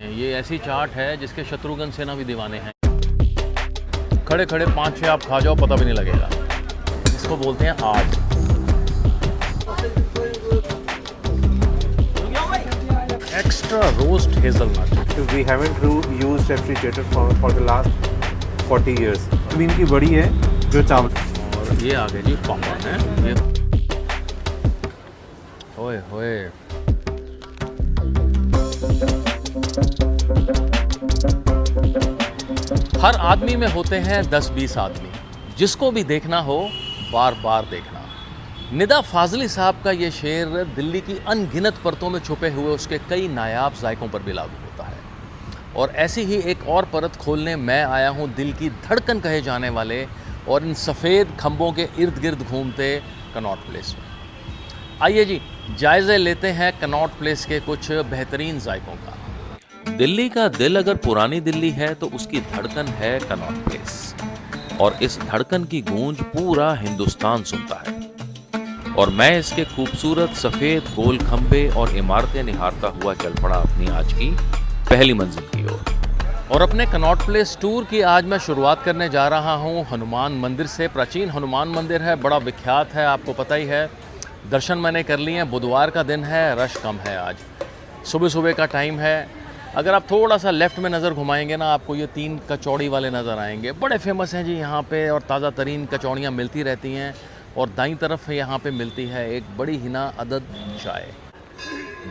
ये ऐसी चाट है जिसके शत्रुघ्न सिन्हा भी दीवाने हैं। खड़े खड़े 5-6 आप खा जाओ, पता भी नहीं लगेगा। इसको बोलते हैं art. Extra roast hazelnut. We haven't used refrigerator for the last 40 years. Clean की बड़ी है जो चावल। और ये आगे जी पापड़ है। ये ओए होए, हर आदमी में होते हैं 10-20 आदमी, जिसको भी देखना हो बार बार देखना। निदा फाजली साहब का ये शेर दिल्ली की अनगिनत परतों में छुपे हुए उसके कई नायाब जायकों पर भी लागू होता है। और ऐसी ही एक और परत खोलने मैं आया हूँ दिल की धड़कन कहे जाने वाले और इन सफ़ेद खंभों के इर्द गिर्द घूमते कनॉट प्लेस में। आइए जी, जायज़े लेते हैं कनॉट प्लेस के कुछ बेहतरीन जायकों का। दिल्ली का दिल अगर पुरानी दिल्ली है तो उसकी धड़कन है कनॉट प्लेस, और इस धड़कन की गूंज पूरा हिंदुस्तान सुनता है। और मैं इसके खूबसूरत सफ़ेद गोल खंभे और इमारतें निहारता हुआ चल पड़ा अपनी आज की पहली मंजिल की ओर। और अपने कनॉट प्लेस टूर की आज मैं शुरुआत करने जा रहा हूँ हनुमान मंदिर से। प्राचीन हनुमान मंदिर है, बड़ा विख्यात है, आपको पता ही है। दर्शन मैंने कर लिए हैं। बुधवार का दिन है, रश कम है। आज सुबह सुबह का टाइम है। अगर आप थोड़ा सा लेफ़्ट में नज़र घुमाएंगे ना, आपको ये 3 कचौड़ी वाले नज़र आएंगे। बड़े फेमस हैं जी यहाँ पे, और ताज़ा तरीन कचौड़ियाँ मिलती रहती हैं। और दाईं तरफ यहाँ पे मिलती है एक बड़ी हिना अदद चाय।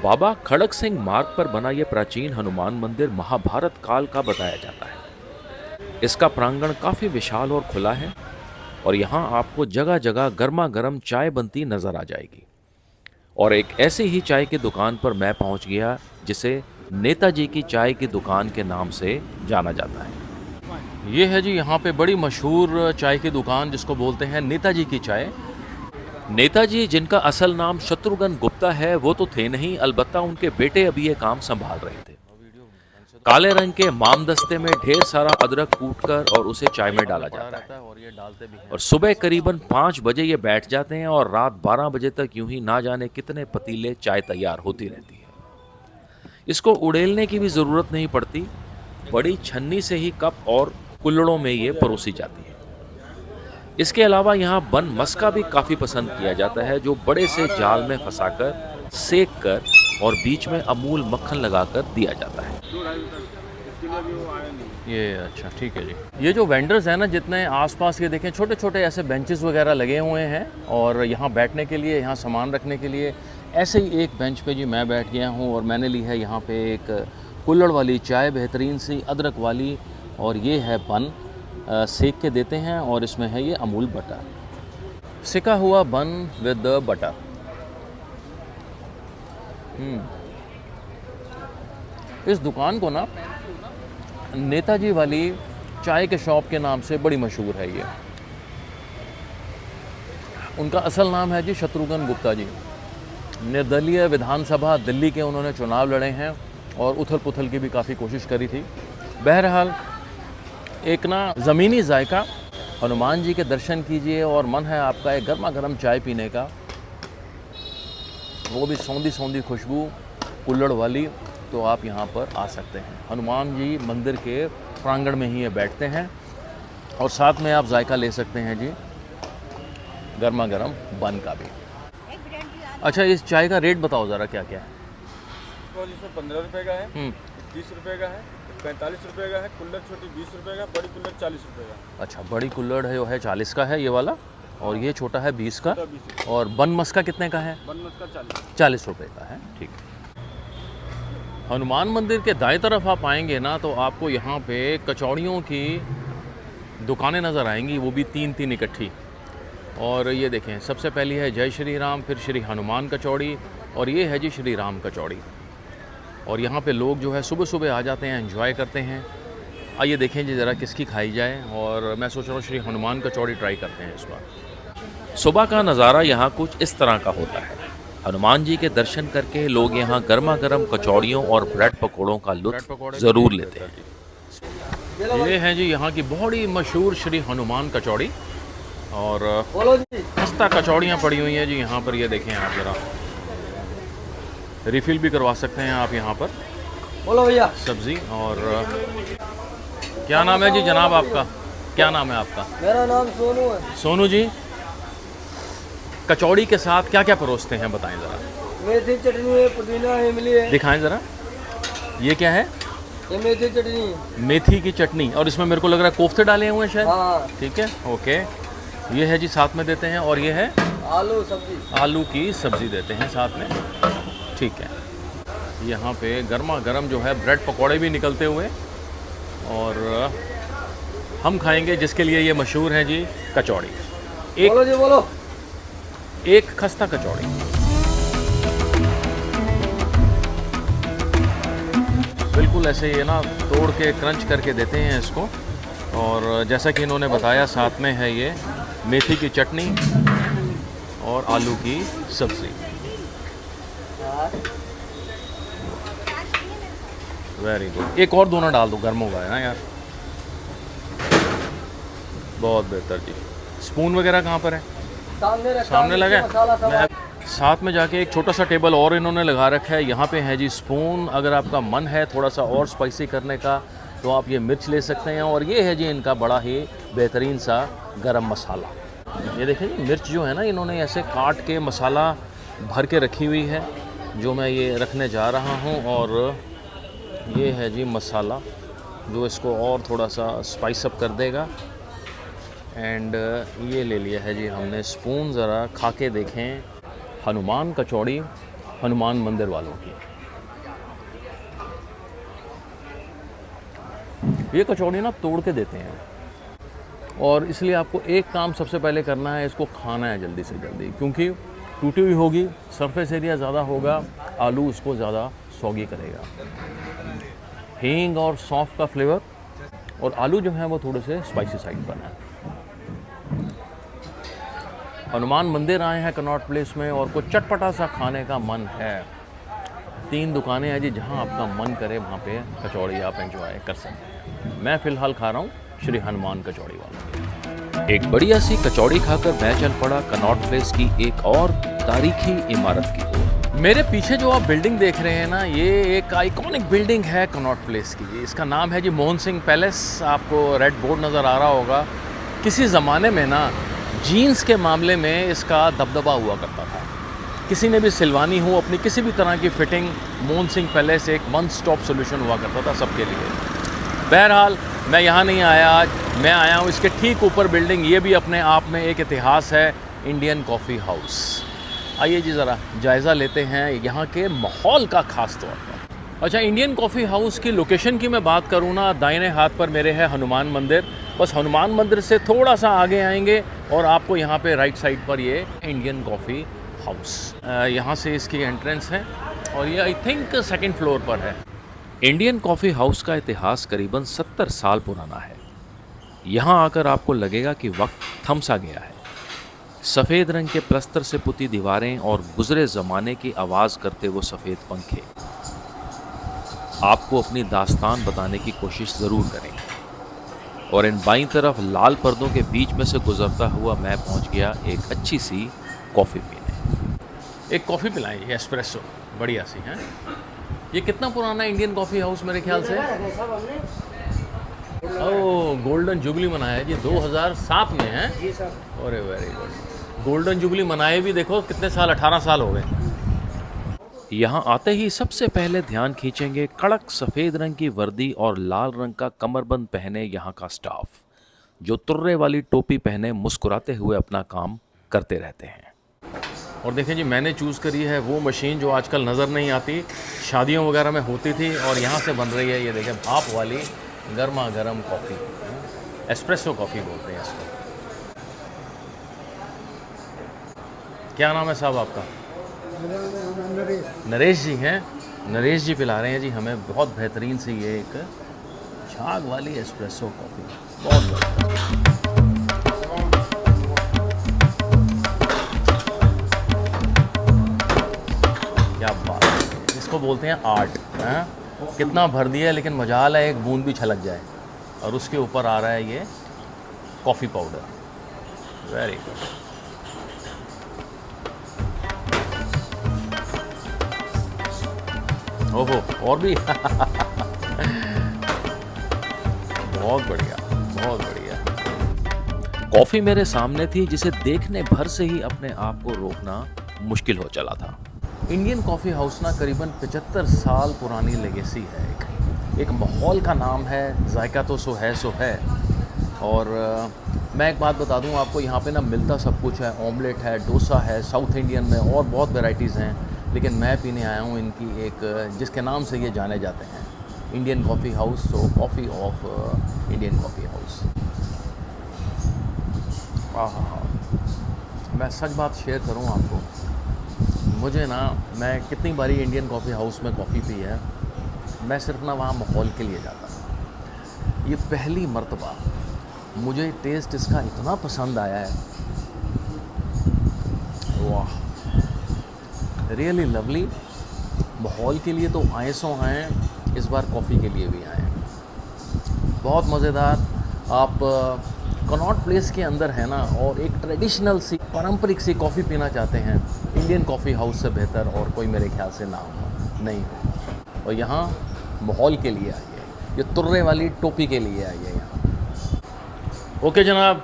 बाबा खड़क सिंह मार्ग पर बना ये प्राचीन हनुमान मंदिर महाभारत काल का बताया जाता है। इसका प्रांगण काफ़ी विशाल और खुला है, और यहाँ आपको जगह जगह गर्मा गर्म चाय बनती नज़र आ जाएगी। और एक ऐसी ही चाय की दुकान पर मैं पहुँच गया जिसे नेताजी की चाय की दुकान के नाम से जाना जाता है। ये है जी यहाँ पे बड़ी मशहूर चाय की दुकान, जिसको बोलते हैं नेताजी की चाय। नेताजी, जिनका असल नाम शत्रुघ्न गुप्ता है, वो तो थे नहीं, अलबत्ता उनके बेटे अभी ये काम संभाल रहे थे। काले रंग के मामदस्ते में ढेर सारा अदरक कूटकर और उसे चाय में डाला जाता है। और सुबह करीबन 5 बजे ये बैठ जाते हैं, और रात 12 बजे तक यूं ही ना जाने कितने पतीले चाय तैयार होती रहती है। इसको उड़ेलने की भी ज़रूरत नहीं पड़ती, बड़ी छन्नी से ही कप और कुल्हड़ों में ये परोसी जाती है। इसके अलावा यहाँ बन मस्का भी काफ़ी पसंद किया जाता है, जो बड़े से जाल में फंसाकर सेक कर और बीच में अमूल मक्खन लगाकर दिया जाता है। ये अच्छा, ठीक है जी। ये जो वेंडर्स हैं ना, जितने आसपास के देखें, छोटे छोटे ऐसे बेंचेस वगैरह लगे हुए हैं, और यहाँ बैठने के लिए, यहाँ सामान रखने के लिए। ऐसे ही एक बेंच पे जी मैं बैठ गया हूँ, और मैंने ली है यहाँ पे एक कुल्हड़ वाली चाय, बेहतरीन सी अदरक वाली। और ये है बन, सेक के देते हैं, और इसमें है ये अमूल बटर, सिका हुआ बन विद बटर। इस दुकान को ना नेताजी वाली चाय के शॉप के नाम से बड़ी मशहूर है ये। उनका असल नाम है जी शत्रुघ्न गुप्ता जी। निर्दलीय विधानसभा दिल्ली के उन्होंने चुनाव लड़े हैं, और उथल पुथल की भी काफ़ी कोशिश करी थी। बहरहाल एक ना ज़मीनी जायका, हनुमान जी के दर्शन कीजिए, और मन है आपका एक गर्मा गर्म चाय पीने का, वो भी सौंधी सौंधी खुशबू कुल्हड़ वाली, तो आप यहाँ पर आ सकते हैं। हनुमान जी मंदिर के प्रांगण में ही ये बैठते हैं, और साथ में आप जायका ले सकते हैं जी गर्मा गर्म बन का भी। अच्छा, इस चाय का रेट बताओ ज़रा, क्या क्या है? इसमें 15 रुपये का है, 30 रुपये का है, 45 रुपये का है, कुल्हड़ छोटी 20 रुपये का, बड़ी कुल्हड़ 40 रुपये का। अच्छा, बड़ी कुल्हड़ है 40 का है ये वाला, और ये छोटा है 20 का। और बन मस्का कितने का है? बन मस्का 40 रुपये का है, ठीक है। हनुमान मंदिर के दाएं तरफ आप आएंगे ना, तो आपको यहाँ पे कचौड़ियों की दुकानें नज़र आएंगी, वो भी 3-3 इकट्ठी। और ये देखें, सबसे पहली है जय श्री राम, फिर श्री हनुमान कचौड़ी, और ये है जी श्री राम कचौड़ी। और यहाँ पे लोग जो है सुबह सुबह आ जाते हैं, एंजॉय करते हैं। आइए देखें जी ज़रा किसकी खाई जाए, और मैं सोच रहा हूँ श्री हनुमान कचौड़ी ट्राई करते हैं इस बार। सुबह का नज़ारा यहाँ कुछ इस तरह का होता है। हनुमान जी के दर्शन करके लोग यहाँ गर्मा गर्म कचौड़ियों और ब्रेड पकौड़ों का लुत्फ ज़रूर लेते हैं। ये है जी यहाँ की बड़ी मशहूर श्री हनुमान कचौड़ी, और खस्ता कचौड़ियाँ पड़ी हुई हैं जी यहाँ पर। ये देखें आप ज़रा, रिफ़िल भी करवा सकते हैं आप यहाँ पर। बोलो भैया। सब्ज़ी। और क्या नाम है जी जनाब आपका, क्या नाम है आपका? मेरा नाम सोनू है। सोनू जी, कचौड़ी के साथ क्या क्या परोसते हैं बताएं ज़रा। मेथी चटनी है, पुदीना है, इमली है। दिखाएं ज़रा, ये क्या है? ये मेथी चटनी है। मेथी की चटनी, और इसमें मेरे को लग रहा है कोफ्ते डाले हुए हैं शायद। हाँ। ठीक है, ओके। ये है जी साथ में देते हैं, और ये है आलू सब्जी। आलू की सब्ज़ी देते हैं साथ में। ठीक है, यहाँ पे गर्मा गर्म जो है ब्रेड पकौड़े भी निकलते हुए, और हम खाएंगे जिसके लिए ये मशहूर है जी, कचौड़ी। बोलो जी बोलो। एक खस्ता कचौड़ी। बिल्कुल ऐसे ये ना तोड़ के क्रंच करके देते हैं इसको, और जैसा कि इन्होंने बताया साथ में है ये मेथी की चटनी और आलू की सब्ज़ी। Very good. एक और दोना डाल दो, गर्म होगा है ना यार। बहुत बेहतर जी। स्पून वगैरह कहाँ पर है? सामने रखा सामने है, लगा मसाला सब है। साथ में जाके एक छोटा सा टेबल और इन्होंने लगा रखा है। यहाँ पे है जी स्पून। अगर आपका मन है थोड़ा सा और स्पाइसी करने का तो आप ये मिर्च ले सकते हैं, और ये है जी इनका बड़ा ही बेहतरीन सा गरम मसाला। ये देखें जी, मिर्च जो है ना इन्होंने ऐसे काट के मसाला भर के रखी हुई है, जो मैं ये रखने जा रहा हूँ। और ये है जी मसाला जो इसको और थोड़ा सा स्पाइस अप कर देगा। एंड ये ले लिया है जी हमने स्पून। ज़रा खा के देखें हनुमान कचौड़ी, हनुमान मंदिर वालों की। ये कचौड़ी ना तोड़ के देते हैं, और इसलिए आपको एक काम सबसे पहले करना है, इसको खाना है जल्दी से जल्दी, क्योंकि टूटी हुई होगी, सरफेस एरिया ज़्यादा होगा, आलू उसको ज़्यादा सौगी करेगा। हींग और सौंफ का फ्लेवर, और आलू जो है वो थोड़े से स्पाइसी साइड पर है। हनुमान मंदिर आए हैं कनॉट प्लेस में, और कुछ चटपटा सा खाने का मन है। 3 दुकानें हैं जी, जहां आपका मन करे वहां पे कचौड़ी आप एंजॉय कर सकते हैं। मैं फ़िलहाल खा रहा हूँ श्री हनुमान कचौड़ी वाला। एक बढ़िया सी कचौड़ी खाकर मैं चल पड़ा कनॉट प्लेस की एक और तारीखी इमारत की ओर। मेरे पीछे जो आप बिल्डिंग देख रहे हैं ना, ये एक आइकॉनिक बिल्डिंग है कनॉट प्लेस की। इसका नाम है जी मोहन सिंह पैलेस। आपको रेड बोर्ड नज़र आ रहा होगा। किसी ज़माने में ना जीन्स के मामले में इसका दबदबा हुआ करता था। किसी ने भी सिलवानी हो अपनी किसी भी तरह की फ़िटिंग, मोहन सिंह पैलेस एक वन स्टॉप सोल्यूशन हुआ करता था सबके लिए। बहरहाल मैं यहाँ नहीं आया आज, मैं आया हूँ इसके ठीक ऊपर बिल्डिंग। ये भी अपने आप में एक इतिहास है, इंडियन कॉफ़ी हाउस। आइए जी ज़रा जायज़ा लेते हैं यहाँ के माहौल का ख़ास तौर पर। अच्छा, इंडियन कॉफ़ी हाउस की लोकेशन की मैं बात करूँ ना, दाहिने हाथ पर मेरे है हनुमान मंदिर। बस हनुमान मंदिर से थोड़ा सा आगे आएंगे और आपको यहाँ पे राइट साइड पर ये इंडियन कॉफ़ी हाउस, यहाँ से इसकी एंट्रेंस है, और ये आई थिंक 2nd फ्लोर पर है। इंडियन कॉफ़ी हाउस का इतिहास करीबन 70 साल पुराना है। यहाँ आकर आपको लगेगा कि वक्त थम सा गया है। सफ़ेद रंग के प्लस्तर से पुती दीवारें और गुजरे ज़माने की आवाज़ करते वो सफ़ेद पंखे आपको अपनी दास्तान बताने की कोशिश ज़रूर करेंगे। और इन बाईं तरफ लाल पर्दों के बीच में से गुजरता हुआ मैं पहुंच गया एक अच्छी सी कॉफ़ी पीने। एक कॉफ़ी पिलाएं, ये एस्प्रेसो बढ़िया सी है। ये कितना पुराना है इंडियन कॉफ़ी हाउस मेरे ख्याल से? ओह, गोल्डन जुबली मनाया है जी 2007 में है। अरे वेरी गुड। गोल्डन जुबली मनाए भी देखो कितने साल, 18 साल हो गए। यहाँ आते ही सबसे पहले ध्यान खींचेंगे कड़क सफ़ेद रंग की वर्दी और लाल रंग का कमरबंद पहने यहाँ का स्टाफ, जो तुर्रे वाली टोपी पहने मुस्कुराते हुए अपना काम करते रहते हैं। और देखें जी, मैंने चूज़ करी है वो मशीन जो आजकल नज़र नहीं आती, शादियों वगैरह में होती थी, और यहाँ से बन रही है। ये देखें, भाप वाली गर्मा गर्म कॉफ़ी, एस्प्रेसो कॉफ़ी बोलते हैं इसको। क्या नाम है साहब आपका? नरेश जी हैं। नरेश जी पिला रहे हैं जी हमें बहुत बेहतरीन सी ये एक झाग वाली एस्प्रेसो कॉफ़ी। बहुत बढ़िया। क्या बात है, इसको बोलते हैं आर्ट। हैं, कितना भर दिया लेकिन मजाल है एक बूंद भी छलक जाए। और उसके ऊपर आ रहा है ये कॉफ़ी पाउडर। Very good. ओहो, और भी बहुत बढ़िया, बहुत बढ़िया। कॉफ़ी मेरे सामने थी जिसे देखने भर से ही अपने आप को रोकना मुश्किल हो चला था। इंडियन कॉफ़ी हाउस ना करीबन 75 साल पुरानी लेगेसी है। एक माहौल का नाम है, जायका तो सो है। और मैं एक बात बता दूं आपको, यहाँ पे ना मिलता सब कुछ है। ऑमलेट है, डोसा है, साउथ इंडियन में और बहुत वैराइटीज़ हैं। लेकिन मैं पीने आया हूँ इनकी एक, जिसके नाम से ये जाने जाते हैं, Indian coffee house. So coffee of Indian coffee house. मैं सच बात शेयर करूँ आपको, मुझे ना, मैं कितनी बारी इंडियन कॉफ़ी हाउस में कॉफ़ी पी है, मैं सिर्फ ना वहाँ माहौल के लिए जाता हूँ। ये पहली मर्तबा मुझे टेस्ट इसका इतना पसंद आया है, वाह, रियली लवली। माहौल के लिए तो आए सो हैं, इस बार कॉफ़ी के लिए भी आए हैं। बहुत मज़ेदार। आप कनॉट प्लेस के अंदर है ना, और एक ट्रेडिशनल सी, पारंपरिक सी कॉफ़ी पीना चाहते हैं, इंडियन कॉफ़ी हाउस से बेहतर और कोई मेरे ख्याल से ना हो, नहीं हो। और यहाँ माहौल के लिए आइए, ये तुर्रे वाली टोपी के लिए आइए यहाँ। ओके जनाब,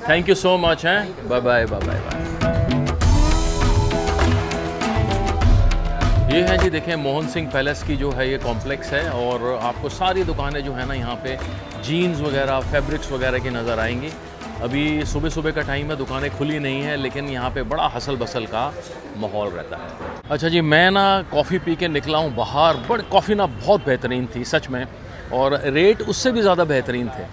थैंक यू सो मच हैं, bye bye bye bye bye. ये है जी, देखें मोहन सिंह पैलेस की जो है ये कॉम्प्लेक्स है, और आपको सारी दुकानें जो है ना यहाँ पे जीन्स वगैरह, फैब्रिक्स वगैरह की नज़र आएंगी। अभी सुबह सुबह का टाइम है, दुकानें खुली नहीं है, लेकिन यहाँ पे बड़ा हसल बसल का माहौल रहता है। अच्छा जी, मैं ना कॉफ़ी पी के निकला हूँ बाहर। बड़ कॉफ़ी ना बहुत बेहतरीन थी सच में, और रेट उससे भी ज़्यादा बेहतरीन थे।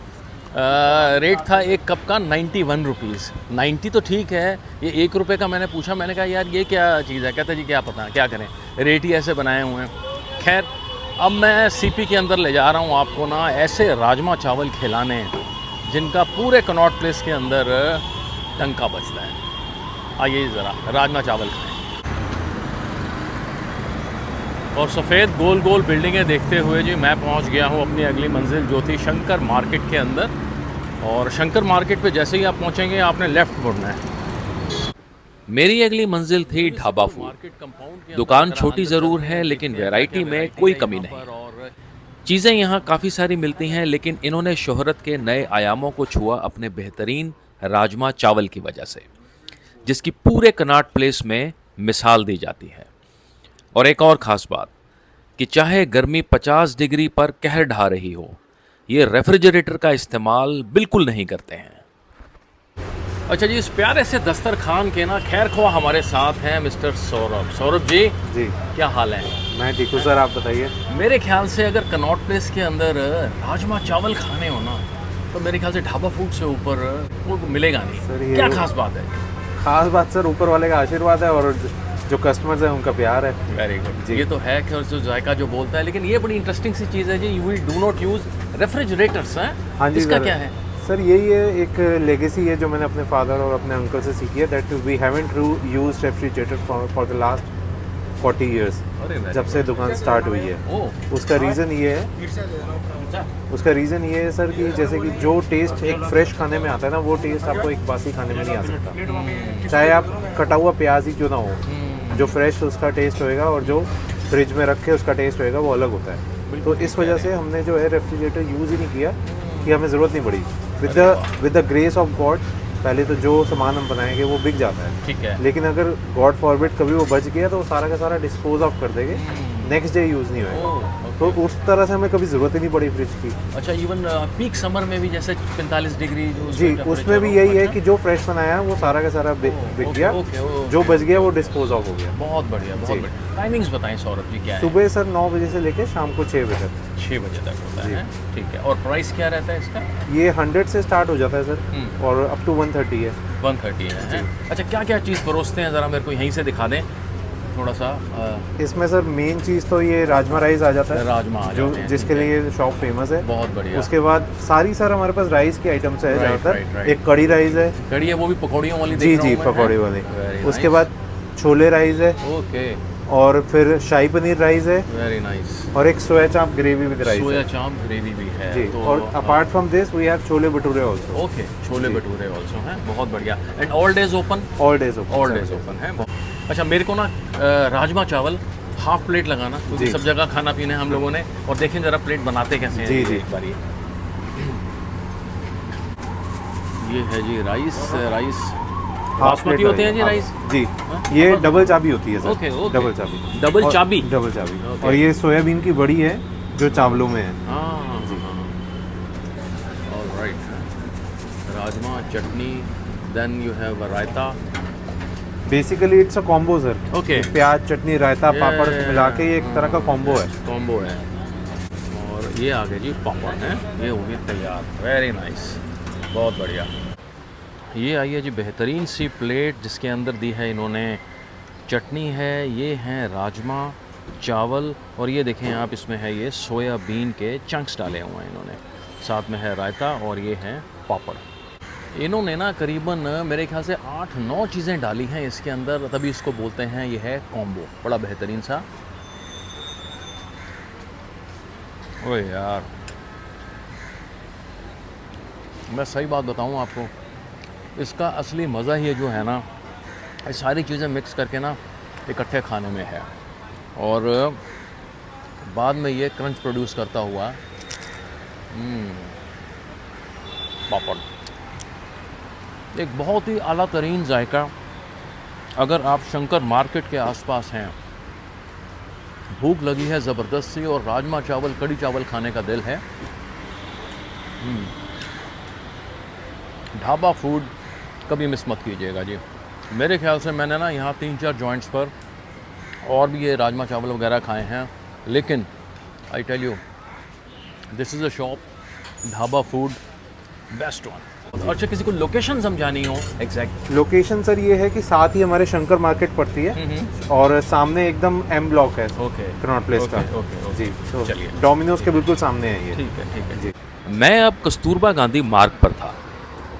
रेट था एक कप का 91 रुपीज़। 90 तो ठीक है, ये 1 रुपये का मैंने पूछा, मैंने कहा यार ये क्या चीज़ है। कहते जी क्या पता क्या करें, रेट ही ऐसे बनाए हुए हैं। खैर, अब मैं सीपी के अंदर ले जा रहा हूँ आपको ना ऐसे राजमा चावल खिलाने जिनका पूरे कनॉट प्लेस के अंदर डंका बजता है। आइए ज़रा राजमा चावल खाएँ। और सफ़ेद गोल गोल बिल्डिंगें देखते हुए जी मैं पहुंच गया हूं अपनी अगली मंजिल, जो थी शंकर मार्केट के अंदर। और शंकर मार्केट पे जैसे ही आप पहुंचेंगे, आपने लेफ़्ट मुड़ना है। मेरी अगली मंजिल थी ढाबा फूड। दुकान छोटी ज़रूर है, लेकिन वैरायटी में कोई कमी नहीं। चीज़ें यहाँ काफ़ी सारी मिलती हैं, लेकिन इन्होंने शोहरत के नए आयामों को छुआ अपने बेहतरीन राजमा चावल की वजह से, जिसकी पूरे कनॉट प्लेस में मिसाल दी जाती है। और एक और ख़ास बात कि चाहे गर्मी 50 डिग्री पर कहर ढा रही हो, ये रेफ्रिजरेटर का इस्तेमाल बिल्कुल नहीं करते हैं। अच्छा जी, इस प्यारे से दस्तरखान के ना खैर ख्वाह हमारे साथ हैं मिस्टर सौरभ। सौरभ जी, क्या हाल है? मैं ठीक हूँ सर, आप बताइए। मेरे ख्याल से अगर कनॉट प्लेस के अंदर राजमा चावल खाने हो ना, तो मेरे ख्याल से ढाबा फूड से ऊपर वो मिलेगा नहीं। सर, क्या खास बात है? खास बात सर ऊपर वाले का आशीर्वाद है, और जो कस्टमर्स हैं उनका प्यार है। Very good. ये तो है कि जो जायका जो बोलता है, लेकिन ये बड़ी इंटरेस्टिंग सी चीज़ है जी, we do not use refrigerators हैं। हाँ जी, इसका क्या है? सर यही है, एक लेगेसी है जो मैंने अपने फादर और अपने अंकल से सीखी है, that we haven't used refrigerator for the last 40 years, जब से दुकान स्टार्ट हुई है। उसका रीज़न ये है सर कि जैसे कि जो टेस्ट एक फ्रेश खाने में आता है ना, वो टेस्ट आपको एक बासी खाने में नहीं आ सकता। चाहे आप कटा हुआ प्याज ही क्यों ना हो, जो फ्रेश उसका टेस्ट होएगा और जो फ्रिज में रखे उसका टेस्ट होएगा वो अलग होता है। तो इस वजह से हमने जो है रेफ्रिजरेटर यूज़ ही नहीं किया, कि हमें ज़रूरत नहीं पड़ी। With the grace of God, पहले तो जो सामान हम बनाएंगे वो बिक जाता है, ठीक है। लेकिन अगर गॉड फॉरबिड कभी वो बच गया तो वो सारा का सारा डिस्पोज ऑफ कर देंगे, नेक्स्ट डे यूज़ नहीं होएगा। तो उस तरह से हमें कभी ज़रूरत ही नहीं पड़ी फ्रिज की। अच्छा, इवन पीक समर में भी जैसे 45 डिग्री जी, उसमें भी यही है कि जो फ्रेश बनाया वो सारा का सारा बिक गया, जो बच गया वो डिस्पोज ऑफ हो गया। बहुत बढ़िया, बहुत बढ़िया। टाइमिंग्स बताएं सौरभ जी, क्या है? सुबह सर 9 बजे से लेकर शाम को 6 बजे तक। 6 बजे तक होता है, ठीक है। और प्राइस क्या रहता है इसका? ये 100 से स्टार्ट हो जाता है सर, और अप टू 130 है। 130 है। अच्छा, क्या क्या चीज़ परोसते हैं, ज़रा मेरे को यहीं से दिखा दें थोड़ा सा। इसमें सर मेन चीज़ तो ये राजमा राइस आ जाता है, राजमा जो जिसके लिए शॉप फेमस है। बहुत बढ़िया। उसके बाद सारी सर हमारे पास राइस की आइटम्स है ज़्यादातर। एक कड़ी राइस है। कड़ी है, वो भी पकौड़ियों वाली? जी, पकौड़े वाली। उसके बाद छोले राइस है। ओके। और फिर शाही पनीर राइस है। Very nice. और एक सोया चाप ग्रेवी विद राइस। सोया चाप ग्रेवी भी है जी। तो और apart from this we have chole bhature also. Okay, chole bhature also हैं, बहुत बढ़िया। And all days open? All days open. All days open है। अच्छा, मेरे को ना राजमा चावल हाफ प्लेट लगाना, क्योंकि जी। सब जगह खाना पीना है हम लोगों ने। और देखें ज़रा प्लेट बनाते कैसे हैं। जी, जी। एक बार ये है G rice half basmati plate होते हैं जी हाँ, राइस। जी हाँ? ये डबल चाबी होती है सर। Okay, okay. डबल चाबी। डबल और- चाबी? डबल चाबी। ओके। और ये सोयाबीन की बड़ी है जो चावलों में है। हाँ, alright. Rajma, chutney, then you have raita. Basically it's a combo sir. Okay. प्याज, चटनी, रायता, पापड़ ये- मिला के ये एक तरह का कॉम्बो है। कॉम्बो है। और ये आ गए जी पापड़ हैं, ये हो गए तैयार। वेरी नाइस, बहुत बढ़िया। ये आई है जी बेहतरीन सी प्लेट, जिसके अंदर दी है इन्होंने चटनी है, ये हैं राजमा, चावल, और ये देखें आप इसमें है ये सोयाबीन के चंक्स डाले हुए हैं इन्होंने। साथ में है रायता और ये हैं पापड़। इन्होंने ना करीबन मेरे ख्याल से 8-9 चीज़ें डाली हैं इसके अंदर, तभी इसको बोलते हैं ये है कॉम्बो। बड़ा बेहतरीन सा। ओए यार, मैं सही बात बताऊं आपको, इसका असली मज़ा ही जो है ना, ये सारी चीज़ें मिक्स करके ना इकट्ठे खाने में है, और बाद में ये क्रंच प्रोड्यूस करता हुआ पापड़। एक बहुत ही आला तरीन जायका। अगर आप शंकर मार्केट के आसपास हैं, भूख लगी है ज़बरदस्त सी, और राजमा चावल, कड़ी चावल खाने का दिल है, ढाबा फूड कभी मिस मत कीजिएगा जी। मेरे ख्याल से मैंने ना यहाँ 3-4 जॉइंट्स पर और भी ये राजमा चावल वगैरह खाए हैं, लेकिन I tell you this is a shop, dhaba food best one. अच्छा, किसी को लोकेशन समझानी हो एग्जैक्ट? लोकेशन सर ये है कि साथ ही हमारे शंकर मार्केट पड़ती है और सामने एकदम एम ब्लॉक है ओके, कनॉट प्लेस का। ओके। जी, तो चलिए। डोमिनोज के बिल्कुल सामने है ये। ठीक है। जी। मैं अब कस्तूरबा गांधी मार्ग पर था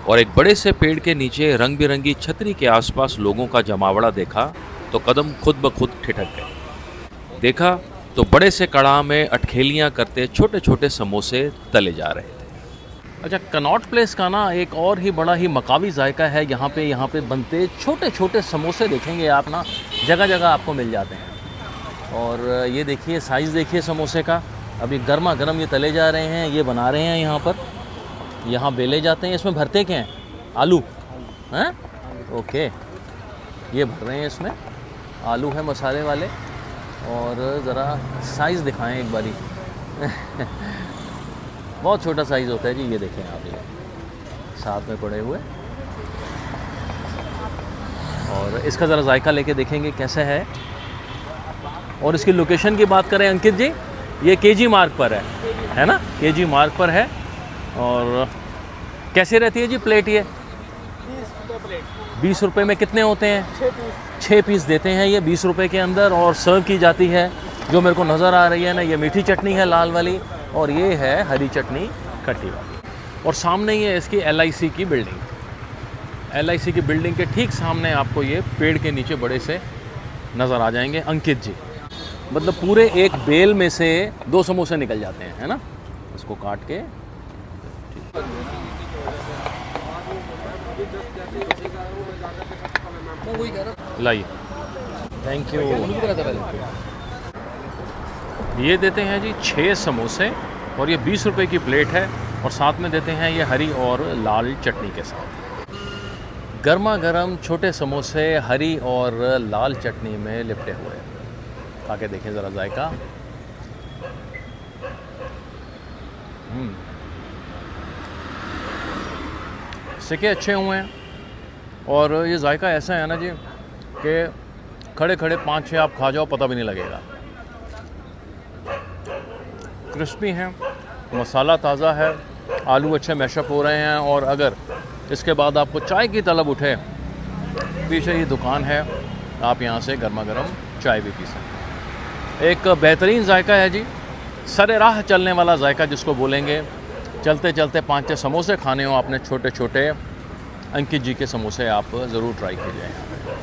और एक बड़े से पेड़ के नीचे रंग बिरंगी छतरी के आसपास लोगों का जमावड़ा देखा तो कदम खुद ब खुद ठिठक गए। देखा तो बड़े से कड़ाह में अटखेलियां करते छोटे छोटे समोसे तले जा रहे थे। अच्छा, कनॉट प्लेस का ना एक और ही बड़ा ही मकामी जायका है। यहाँ पे बनते छोटे छोटे समोसे देखेंगे आप ना, जगह जगह आपको मिल जाते हैं। और ये देखिए साइज़ देखिए समोसे का, अभी गर्मा गर्म ये तले जा रहे हैं, ये बना रहे हैं यहाँ पर, यहाँ बेले जाते हैं। इसमें भरते क्या हैं? आलू हैं? ओके, ये भर रहे हैं, इसमें आलू है मसाले वाले। और ज़रा साइज़ दिखाएं एक बारी बहुत छोटा साइज़ होता है जी, ये देखें आप, ये साथ में पड़े हुए। और इसका ज़रा जायका लेके देखेंगे कैसा है। और इसकी लोकेशन की बात करें अंकित जी, ये केजी मार्ग पर है ना? केजी मार्ग पर है। और कैसे रहती है जी प्लेट ये? 20 रुपये में कितने होते हैं? 6 पीस देते हैं ये 20 रुपये के अंदर, और सर्व की जाती है। जो मेरे को नज़र आ रही है ना, ये मीठी चटनी है लाल वाली, और ये है हरी चटनी खट्टी वाली। और सामने ही है इसकी LIC की बिल्डिंग। LIC की बिल्डिंग के ठीक सामने आपको ये पेड़ के नीचे बड़े से नज़र आ जाएंगे अंकित जी। मतलब पूरे एक बेल में से 2 समोसे निकल जाते हैं, है ना? इसको काट के लाइए। Thank you. ये देते हैं जी 6 समोसे, और ये 20 रुपये की प्लेट है, और साथ में देते हैं ये हरी और लाल चटनी के साथ। गर्मा गर्म छोटे समोसे हरी और लाल चटनी में लिपटे हुए। खा के देखें ज़रा जायका। सिके अच्छे हुए हैं, और ये जायका ऐसा है ना जी कि खड़े खड़े 5-6 आप खा जाओ, पता भी नहीं लगेगा। क्रिस्पी हैं, मसाला ताज़ा है, आलू अच्छे मैशअप हो रहे हैं। और अगर इसके बाद आपको चाय की तलब उठे, पीछे ही दुकान है, आप यहाँ से गर्मा गर्म चाय भी पी सकते हैं। एक बेहतरीन जायका है जी, सरे राह चलने वाला जायका जिसको बोलेंगे। चलते चलते 5-6 समोसे खाने हो आपने छोटे छोटे, अंकित जी के समोसे आप ज़रूर ट्राई कीजिए यहाँ पे।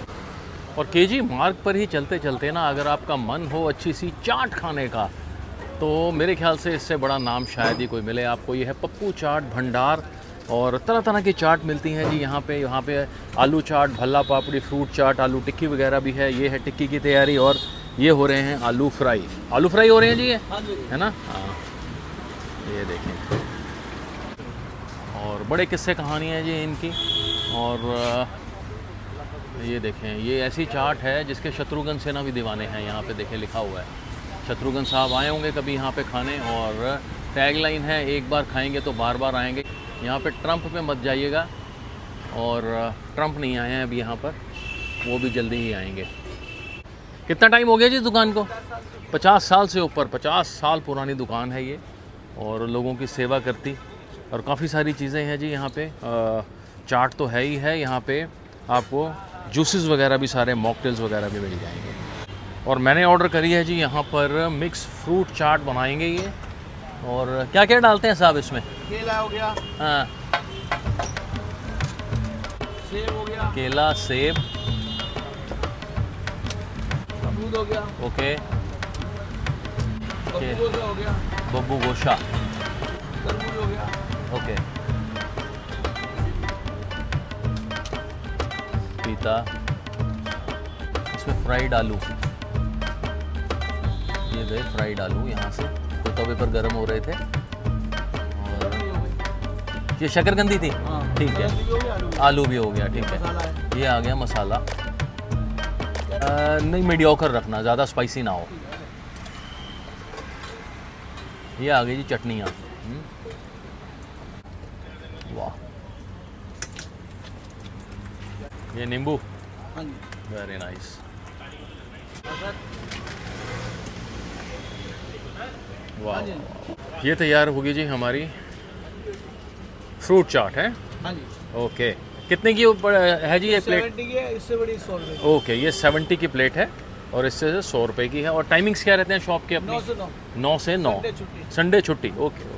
और केजी मार्ग पर ही चलते चलते ना, अगर आपका मन हो अच्छी सी चाट खाने का, तो मेरे ख्याल से इससे बड़ा नाम शायद ही कोई मिले आपको। ये है पप्पू चाट भंडार, और तरह तरह की चाट मिलती हैं जी यहाँ पे आलू चाट, भल्ला पापड़ी, फ्रूट चाट, आलू टिक्की वगैरह भी है। ये है टिक्की की तैयारी, और ये हो रहे हैं आलू फ्राई। आलू फ्राई हो रहे हैं जी ये, हाँ जी। है ना? हाँ, ये देखें। और बड़े किस्से कहानियाँ हैं जी इनकी। और ये देखें, ये ऐसी चाट है जिसके शत्रुघ्न सिन्हा भी दीवाने हैं। यहाँ पे देखें लिखा हुआ है, शत्रुघ्न साहब आए होंगे कभी यहाँ पे खाने, और टैगलाइन है एक बार खाएंगे तो बार बार आएंगे। यहाँ पे ट्रंप पे मत जाइएगा, और ट्रंप नहीं आए हैं अभी यहाँ पर, वो भी जल्दी ही आएंगे। कितना टाइम हो गया जी दुकान को? 50 साल से ऊपर, 50 साल पुरानी दुकान है ये, और लोगों की सेवा करती। और काफ़ी सारी चीज़ें हैं जी यहाँ पे। चाट तो है ही है, यहाँ पे आपको जूसेस वगैरह भी, सारे मॉकटेल्स वगैरह भी मिल जाएंगे। और मैंने ऑर्डर करी है जी यहाँ पर मिक्स फ्रूट चाट बनाएंगे ये। और क्या क्या डालते हैं साहब इसमें? केला हो गया, हाँ, सेब हो गया, केला, सेब, अमरूद हो गया, ओके, खरबूज हो गया, बब्बू गोशा, तरबूज हो गया, ओके, पीता, इसमें फ्राइड आलू, ये गए फ्राइड आलू यहाँ से, तो तवे पर गर्म हो रहे थे। और ये शकरकंदी थी, ठीक है, आलू भी हो गया, ठीक है। ये आ गया मसाला, नहीं मीडियोकर रखना, ज़्यादा स्पाइसी ना हो। ये आ गई जी चटनियाँ, वाह, ये नींबू, हाँ जी। Very nice. वाह, ये तैयार होगी जी हमारी फ्रूट चाट है। हाँ जी। ओके, कितने की है जी ये प्लेट? 70 की है, इससे बड़ी 100 रुपये। ओके, ये 70 की प्लेट है, और इससे 100 रुपये की है। और टाइमिंग्स क्या रहते हैं शॉप के अपनी? 9 से 9। 9 से 9, संडे छुट्टी। संडे छुट्टी। Okay okay.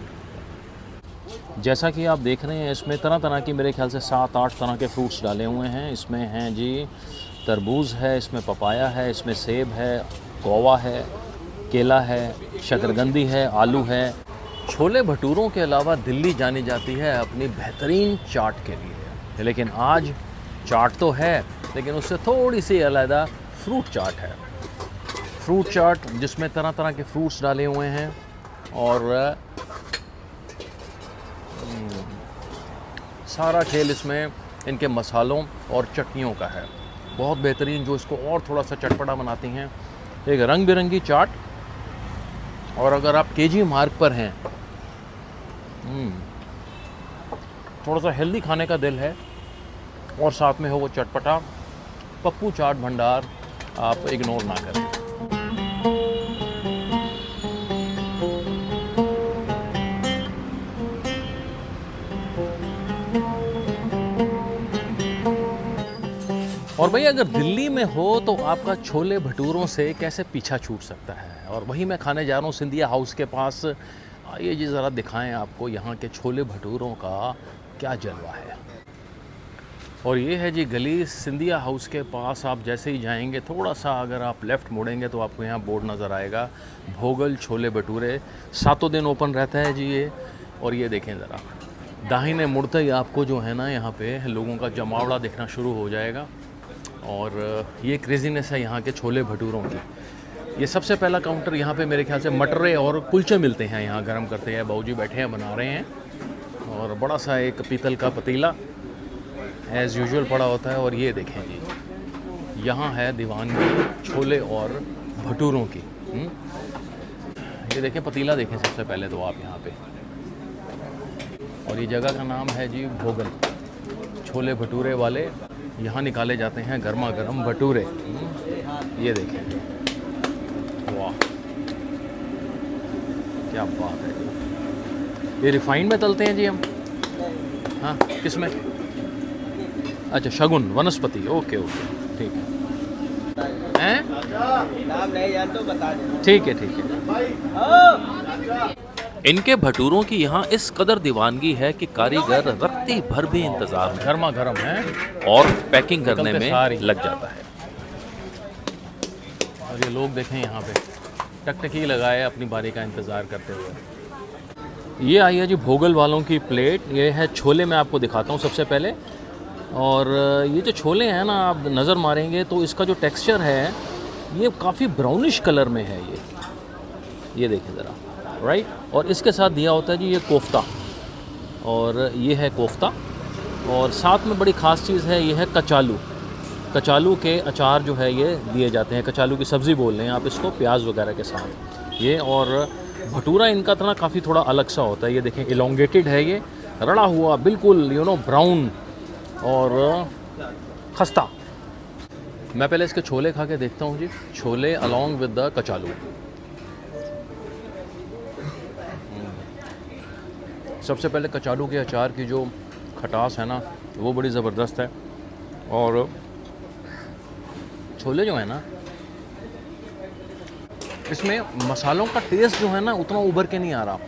जैसा कि आप देख रहे हैं, इसमें तरह तरह की, मेरे ख्याल से 7-8 तरह के फ्रूट्स डाले हुए हैं। इसमें हैं जी तरबूज है, इसमें पपाया है, इसमें सेब है, गौवा है, केला है, शकरकंदी है, आलू है। छोले भटूरों के अलावा दिल्ली जानी जाती है अपनी बेहतरीन चाट के लिए, लेकिन आज चाट तो है, लेकिन उससे थोड़ी सी अलग फ्रूट चाट है। फ्रूट चाट जिसमें तरह तरह के फ्रूट्स डाले हुए हैं, और सारा खेल इसमें इनके मसालों और चटनियों का है, बहुत बेहतरीन, जो इसको और थोड़ा सा चटपटा बनाती हैं। एक रंग बिरंगी चाट, और अगर आप केजी मार्ग पर हैं, थोड़ा सा हेल्दी खाने का दिल है, और साथ में हो वो चटपटा, पप्पू चाट भंडार आप इग्नोर ना करें। और भाई अगर दिल्ली में हो तो आपका छोले भटूरों से कैसे पीछा छूट सकता है। और वही मैं खाने जा रहा हूँ सिंधिया हाउस के पास। आइए जी ज़रा दिखाएं आपको यहाँ के छोले भटूरों का क्या जलवा है। और ये है जी गली सिंधिया हाउस के पास। आप जैसे ही जाएंगे, थोड़ा सा अगर आप लेफ़्ट मुड़ेंगे तो आपको यहाँ बोर्ड नज़र आएगा, भोगल छोले भटूरे। 7 दिन ओपन रहता है जी ये। और ये देखें ज़रा, दाहिने मुड़ते ही आपको जो है ना, यहाँ पे लोगों का जमावड़ा दिखना शुरू हो जाएगा। और ये क्रेज़ीनेस है यहाँ के छोले भटूरों की। ये सबसे पहला काउंटर, यहाँ पे मेरे ख्याल से मटरे और कुलचे मिलते हैं, यहाँ गर्म करते हैं, बाबूजी बैठे हैं बना रहे हैं। और बड़ा सा एक पीतल का पतीला एज़ यूजुअल पड़ा होता है। और ये देखें जी, यहाँ है दीवानगी छोले और भटूरों की। ये देखें पतीला, देखें सबसे पहले तो आप यहाँ पे। और ये जगह का नाम है जी भोगल। छोले भटूरे वाले यहाँ निकाले जाते हैं गर्मा गर्म भटूरे। ये देखें, वाह क्या बात है। ये रिफाइंड में तलते हैं जी हम? हाँ, किस में? अच्छा, शगुन वनस्पति। ओके ओके, ठीक है। हैं? नाम नहीं जान तो बता देना। ठीक है ठीक है। इनके भटूरों की यहाँ इस कदर दीवानगी है कि कारीगर रत्ती भर भी इंतजार में गर्मा गर्म है और पैकिंग करने निकलते में सारी। लग जाता है। और ये लोग देखें यहाँ पे टकटकी लगाए अपनी बारी का इंतज़ार करते हुए। ये आई है जी भोगल वालों की प्लेट। ये है छोले, मैं आपको दिखाता हूँ सबसे पहले। और ये जो छोले हैं ना, आप नज़र मारेंगे तो इसका जो टेक्सचर है ये काफ़ी ब्राउनिश कलर में है ये देखिए ज़रा, राइट। और इसके साथ दिया होता है जी ये कोफ्ता, और ये है कोफ्ता, और साथ में बड़ी ख़ास चीज़ है ये है कचालू। कचालू के अचार जो है ये दिए जाते हैं, कचालू की सब्ज़ी बोल रहे हैं आप इसको, प्याज वगैरह के साथ ये। और भटूरा इनका तो ना काफ़ी थोड़ा अलग सा होता है, ये देखें इलोंगेटेड है, ये रड़ा हुआ बिल्कुल ब्राउन और खस्ता। मैं पहले इसके छोले खा के देखता हूँ जी, छोले अलॉन्ग विद द कचालू। सबसे पहले कचालू के अचार की जो खटास है ना वो बड़ी ज़बरदस्त है, और छोले जो है ना इसमें मसालों का टेस्ट जो है ना उतना उभर के नहीं आ रहा,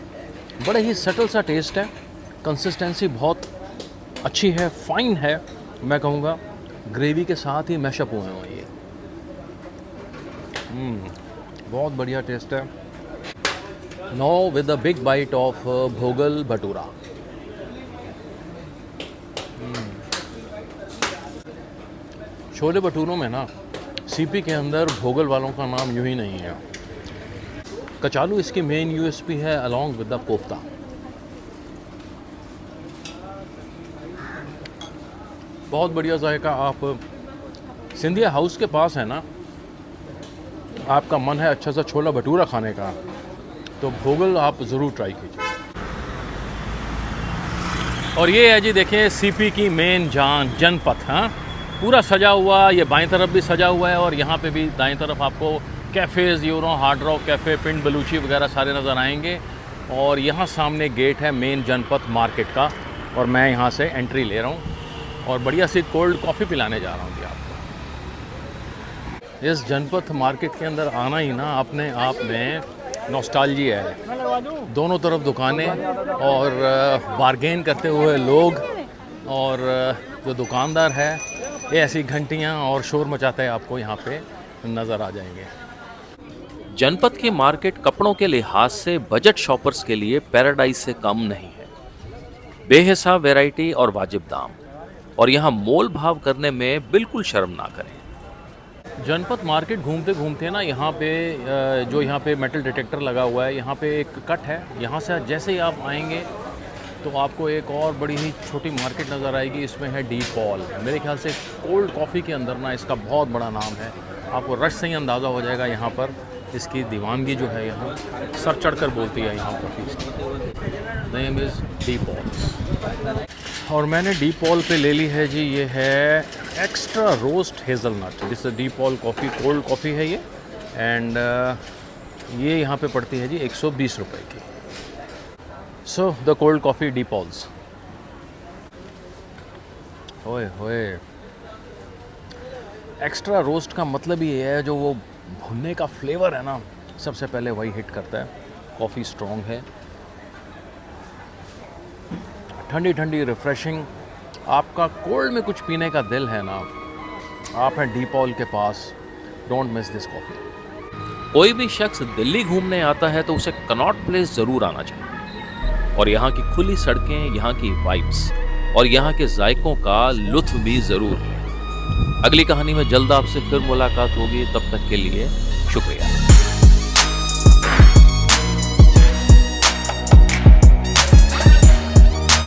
बड़े ही सटल सा टेस्ट है। कंसिस्टेंसी बहुत अच्छी है, फाइन है, मैं कहूँगा ग्रेवी के साथ ही मैशअप हुए हैं ये। बहुत बढ़िया टेस्ट है। Now with the big bite of Bhogal bhatura. Chole भटूरों में ना सीपी के अंदर भोगल वालों का नाम यूं ही नहीं है। कचालू इसकी मेन यूएसपी है अलॉन्ग विद द कोफ्ता। बहुत बढ़िया जायका। आप सिंधिया हाउस के पास है ना, आपका मन है अच्छा सा छोला भटूरा खाने का, तो भोगल आप ज़रूर ट्राई कीजिए। और ये है जी देखें सीपी की मेन जान जनपथ। हाँ, पूरा सजा हुआ, ये बाएं तरफ भी सजा हुआ है और यहाँ पे भी दाएं तरफ आपको कैफ़ेज़, हार्ड रॉक कैफ़े, पिंड बलूची वगैरह सारे नज़र आएंगे। और यहाँ सामने गेट है मेन जनपथ मार्केट का, और मैं यहाँ से एंट्री ले रहा हूँ और बढ़िया सी कोल्ड कॉफ़ी पिलाने जा रहा हूँ जी आपको। इस जनपथ मार्केट के अंदर आना ही ना अपने आप में नॉस्टैल्जिया है। दोनों तरफ दुकानें और बार्गेन करते हुए लोग, और जो दुकानदार है ये ऐसी घंटियाँ और शोर मचाते हैं आपको यहाँ पे नज़र आ जाएंगे। जनपद की मार्केट कपड़ों के लिहाज से बजट शॉपर्स के लिए पैराडाइज से कम नहीं है। बेहिसाब वैरायटी और वाजिब दाम, और यहाँ मोल भाव करने में बिल्कुल शर्म ना करें। जनपथ मार्केट घूमते घूमते ना यहाँ पे जो यहाँ पे मेटल डिटेक्टर लगा हुआ है, यहाँ पे एक कट है, यहाँ से जैसे ही आप आएंगे तो आपको एक और बड़ी ही छोटी मार्केट नज़र आएगी। इसमें है डी पॉल। मेरे ख्याल से कोल्ड कॉफ़ी के अंदर ना इसका बहुत बड़ा नाम है। आपको रश से ही अंदाज़ा हो जाएगा यहाँ पर इसकी दीवानगी जो है, यहाँ सर चढ़कर बोलती है यहाँ coffee. Name is D Paul. और मैंने डी पॉल पे ले ली है जी, ये है एक्स्ट्रा रोस्ट हेज़लनट। जिससे D Paul coffee cold coffee है ये, एंड ये यहाँ पे पड़ती है जी 120 रुपए की। So the cold coffee De Paul's. ओए होए, एक्स्ट्रा रोस्ट का मतलब ही ये है जो वो भुनने का फ्लेवर है ना, सबसे पहले वही हिट करता है। कॉफ़ी स्ट्रॉन्ग है, ठंडी ठंडी रिफ़्रेशिंग। आपका कोल्ड में कुछ पीने का दिल है ना, आप हैं डी पॉल के पास, डोंट मिस दिस कॉफ़ी। कोई भी शख्स दिल्ली घूमने आता है तो उसे कनॉट प्लेस ज़रूर आना चाहिए, और यहाँ की खुली सड़कें, यहाँ की वाइब्स और यहाँ के जायकों का लुत्फ भी ज़रूर लें। अगली कहानी में जल्द आपसे फिर मुलाकात होगी, तब तक के लिए शुक्रिया।